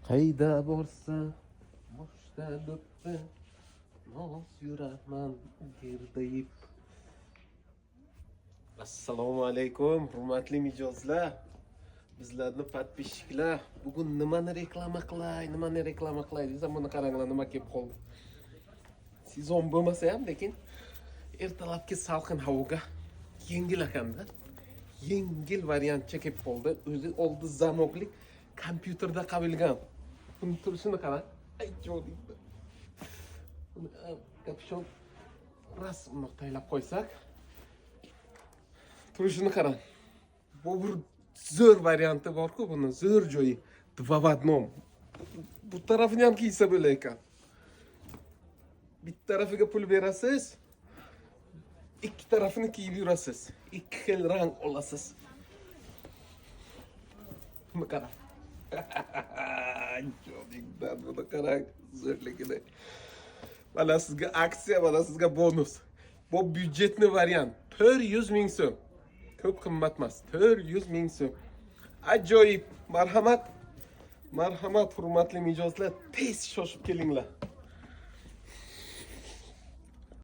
Qayda borsa boshda do'ppi noz yuraman girdayib. Assalomu alaykum hurmatli mijozlar, bizlarni podpисчиклар. Bugun nimani reklama qilay desam, buni qaranglar, nima kelib qoldi. Sezon bo'lmasa ham, lekin ertalabki salqin havoga yengil ekanda. Yengil variantcha kelib qoldi. O'zi oldi zamoklik kompyuterda qabilgan. Buni turishini qarang. Ay jo'dingda. Buni kapshon rasmni taylab qo'ysak, turishini qarang. Bu bir zo'r varianti bor-ku, buni zo'r joyi. Dva в одном. Bu tarafini ham kiysa bo'lar ekan. Bitta tarafiga pul berasiz, ikki tarafini kiyib yurasiz. Ikki xil rang olasiz. Buni qarang. Jo'dingdan buni qarang, zo'rligini. Mana sizga aksiya, mana sizga bonus. Bu byudjetli variant. 400 ming so'm. Ko'p qimmat emas. 400 ming so'm. Ajoyib. Marhamat. Marhamat hurmatli mijozlar, tez shoshib kelinglar.